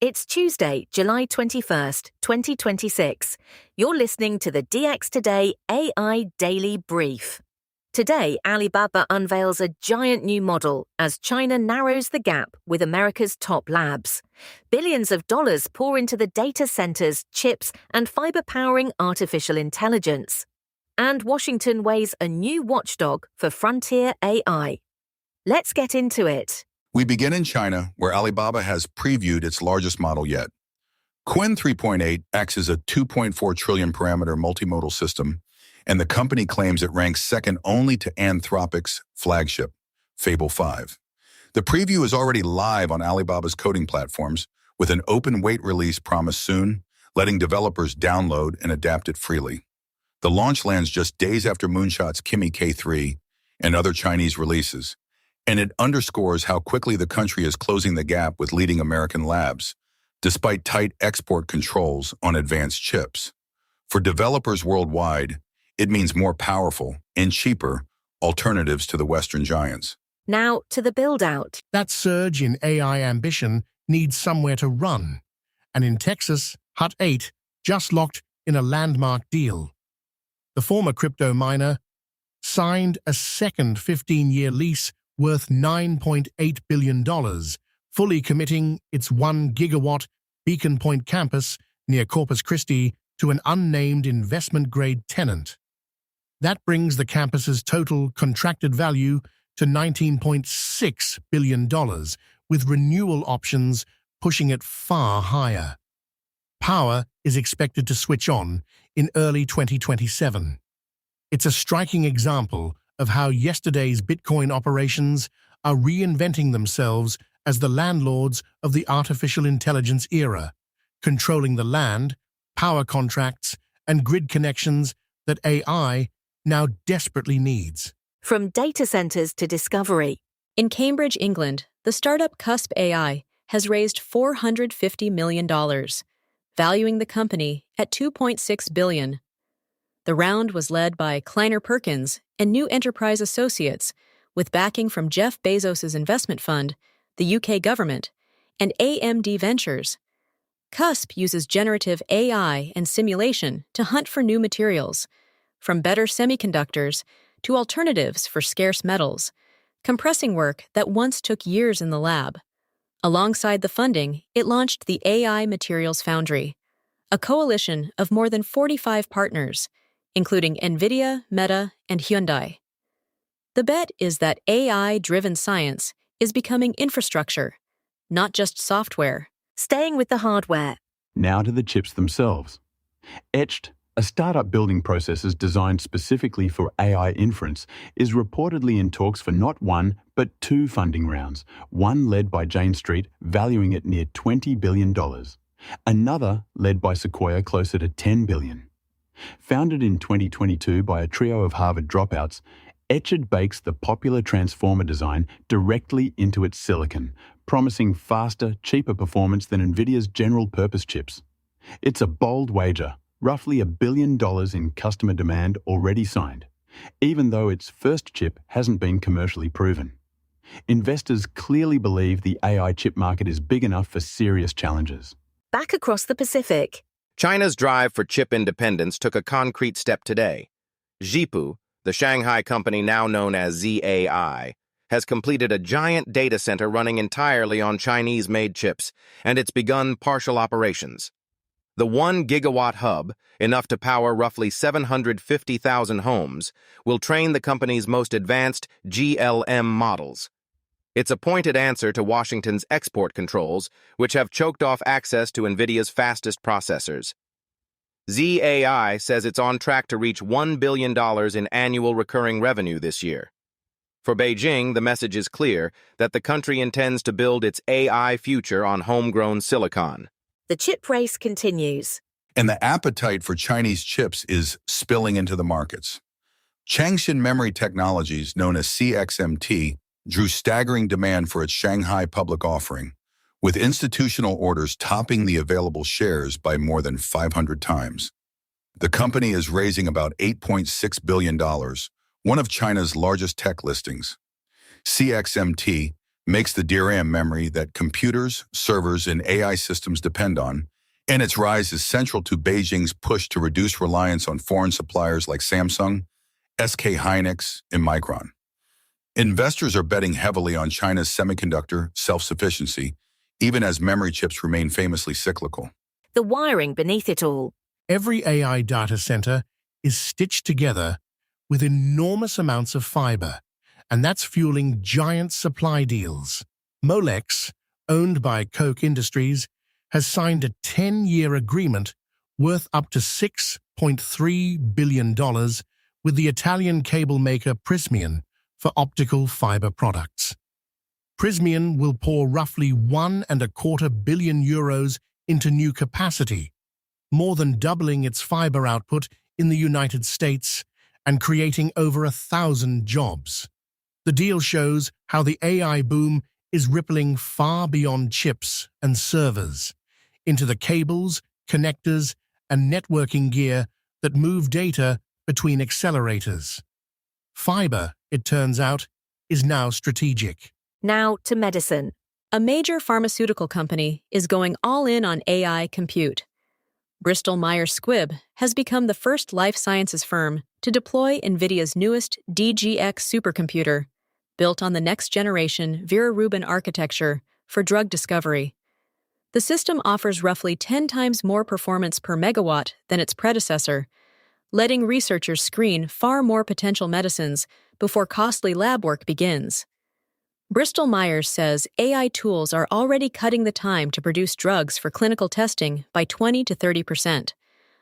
It's Tuesday, July 21st, 2026. You're listening to the DX Today AI Daily Brief. Today, Alibaba unveils a giant new model as China narrows the gap with America's top labs. Billions of dollars pour into the data centers, chips, and fiber-powering artificial intelligence. And Washington weighs a new watchdog for frontier AI. Let's get into it. We begin in China, where Alibaba has previewed its largest model yet. Qwen3.8 Max is a 2.4 trillion parameter multimodal system, and the company claims it ranks second only to Anthropic's flagship, Fable 5. The preview is already live on Alibaba's coding platforms, with an open weight release promised soon, letting developers download and adapt it freely. The launch lands just days after Moonshot's Kimi K3 and other Chinese releases, and it underscores how quickly the country is closing the gap with leading American labs, despite tight export controls on advanced chips. For developers worldwide, it means more powerful and cheaper alternatives to the Western giants. Now to the build-out. That surge in AI ambition needs somewhere to run, and in Texas, Hut 8 just locked in a landmark deal. The former crypto miner signed a second 15-year lease worth $9.8 billion, fully committing its 1 gigawatt Beacon Point campus near Corpus Christi to an unnamed investment-grade tenant. That brings the campus's total contracted value to $19.6 billion, with renewal options pushing it far higher. Power is expected to switch on in early 2027. It's a striking example of how yesterday's Bitcoin operations are reinventing themselves as the landlords of the artificial intelligence era, controlling the land, power contracts, and grid connections that AI now desperately needs. From data centers to discovery. In Cambridge, England, the startup CuspAI has raised $450 million, valuing the company at $2.6 billion. The round was led by Kleiner Perkins and New Enterprise Associates, with backing from Jeff Bezos' investment fund, the UK government, and AMD Ventures. Cusp uses generative AI and simulation to hunt for new materials, from better semiconductors to alternatives for scarce metals, compressing work that once took years in the lab. Alongside the funding, it launched the AI Materials Foundry, a coalition of more than 45 partners, including Nvidia, Meta, and Hyundai. The bet is that AI-driven science is becoming infrastructure, not just software. Staying with the hardware. Now to the chips themselves. Etched, a startup building processes designed specifically for AI inference, is reportedly in talks for not one, but two funding rounds, one led by Jane Street, valuing it near $20 billion. Another led by Sequoia, closer to $10 billion. Founded in 2022 by a trio of Harvard dropouts, Etched bakes the popular transformer design directly into its silicon, promising faster, cheaper performance than Nvidia's general-purpose chips. It's a bold wager, roughly $1 billion in customer demand already signed, even though its first chip hasn't been commercially proven. Investors clearly believe the AI chip market is big enough for serious challenges. Back across the Pacific. China's drive for chip independence took a concrete step today. Zhipu, the Shanghai company now known as Z.AI, has completed a giant data center running entirely on Chinese-made chips, and it's begun partial operations. The 1 gigawatt hub, enough to power roughly 750,000 homes, will train the company's most advanced GLM models. It's a pointed answer to Washington's export controls, which have choked off access to Nvidia's fastest processors. Z.AI says it's on track to reach $1 billion in annual recurring revenue this year. For Beijing, the message is clear that the country intends to build its AI future on homegrown silicon. The chip race continues. And the appetite for Chinese chips is spilling into the markets. Changshin Memory Technologies, known as CXMT, drew staggering demand for its Shanghai public offering, with institutional orders topping the available shares by more than 500 times. The company is raising about $8.6 billion, one of China's largest tech listings. CXMT makes the DRAM memory that computers, servers, and AI systems depend on, and its rise is central to Beijing's push to reduce reliance on foreign suppliers like Samsung, SK Hynix, and Micron. Investors are betting heavily on China's semiconductor self-sufficiency, even as memory chips remain famously cyclical. The wiring beneath it all. Every AI data center is stitched together with enormous amounts of fiber, and that's fueling giant supply deals. Molex, owned by Koch Industries, has signed a 10-year agreement worth up to $6.3 billion with the Italian cable maker Prysmian for optical fiber products. Prysmian will pour roughly €1.25 billion into new capacity, more than doubling its fiber output in the United States and creating over 1,000 jobs. The deal shows how the AI boom is rippling far beyond chips and servers into the cables, connectors, and networking gear that move data between accelerators. Fiber, it turns out, is now strategic. Now to medicine. A major pharmaceutical company is going all in on AI compute. Bristol Myers Squibb has become the first life sciences firm to deploy Nvidia's newest DGX supercomputer, built on the next-generation Vera Rubin architecture for drug discovery. The system offers roughly 10 times more performance per megawatt than its predecessor, letting researchers screen far more potential medicines before costly lab work begins. Bristol Myers says AI tools are already cutting the time to produce drugs for clinical testing by 20 to 30%,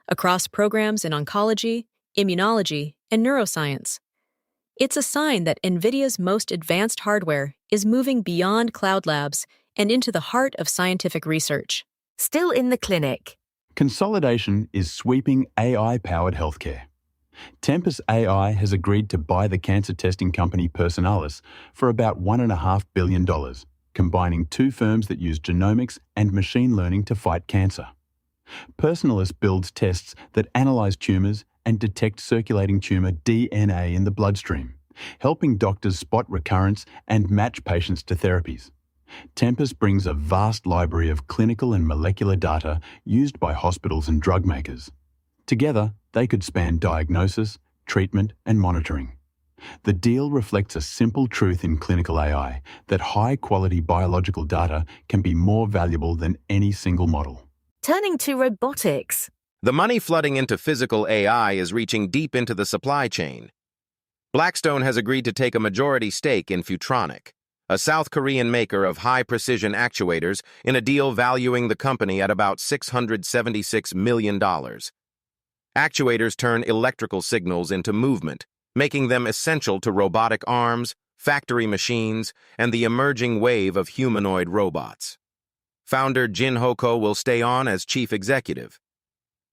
across programs in oncology, immunology, and neuroscience. It's a sign that Nvidia's most advanced hardware is moving beyond cloud labs and into the heart of scientific research. Still in the clinic. Consolidation is sweeping AI-powered healthcare. Tempus AI has agreed to buy the cancer testing company Personalis for about $1.5 billion, combining two firms that use genomics and machine learning to fight cancer. Personalis builds tests that analyze tumors and detect circulating tumor DNA in the bloodstream, helping doctors spot recurrence and match patients to therapies. Tempus brings a vast library of clinical and molecular data used by hospitals and drug makers. Together, they could span diagnosis, treatment, and monitoring. The deal reflects a simple truth in clinical AI, that high-quality biological data can be more valuable than any single model. Turning to robotics. The money flooding into physical AI is reaching deep into the supply chain. Blackstone has agreed to take a majority stake in Futronic, a South Korean maker of high-precision actuators, in a deal valuing the company at about $676 million. Actuators turn electrical signals into movement, making them essential to robotic arms, factory machines, and the emerging wave of humanoid robots. Founder Jin Hoko will stay on as chief executive.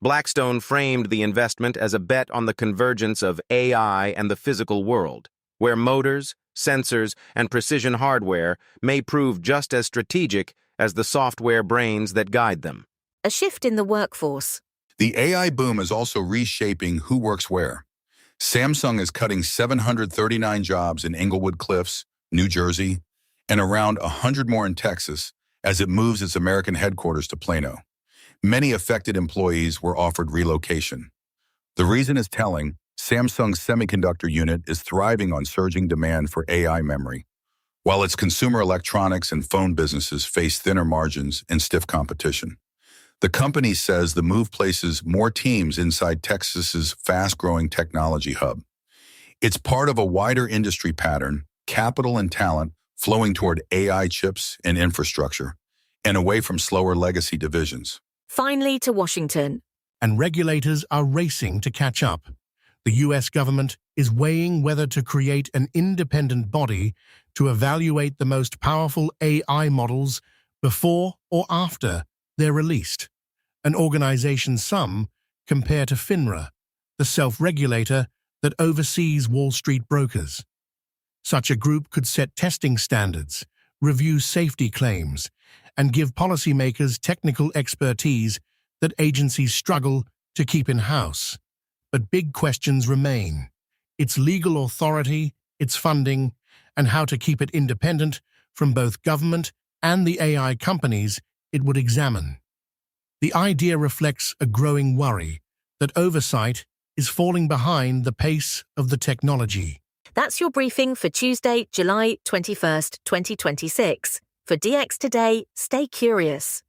Blackstone framed the investment as a bet on the convergence of AI and the physical world, where motors, sensors, and precision hardware may prove just as strategic as the software brains that guide them. A shift in the workforce. The AI boom is also reshaping who works where. Samsung is cutting 739 jobs in Englewood Cliffs, New Jersey, and around 100 more in Texas as it moves its American headquarters to Plano. Many affected employees were offered relocation. The reason is telling. Samsung's semiconductor unit is thriving on surging demand for AI memory, while its consumer electronics and phone businesses face thinner margins and stiff competition. The company says the move places more teams inside Texas's fast-growing technology hub. It's part of a wider industry pattern, capital and talent flowing toward AI chips and infrastructure, and away from slower legacy divisions. Finally to Washington. And regulators are racing to catch up. The U.S. government is weighing whether to create an independent body to evaluate the most powerful AI models before or after they're released. An organization some compare to FINRA, the self-regulator that oversees Wall Street brokers. Such a group could set testing standards, review safety claims, and give policymakers technical expertise that agencies struggle to keep in-house. But big questions remain: its legal authority, its funding, and how to keep it independent from both government and the AI companies it would examine. The idea reflects a growing worry that oversight is falling behind the pace of the technology. That's your briefing for Tuesday, July 21st, 2026. For DX Today, stay curious.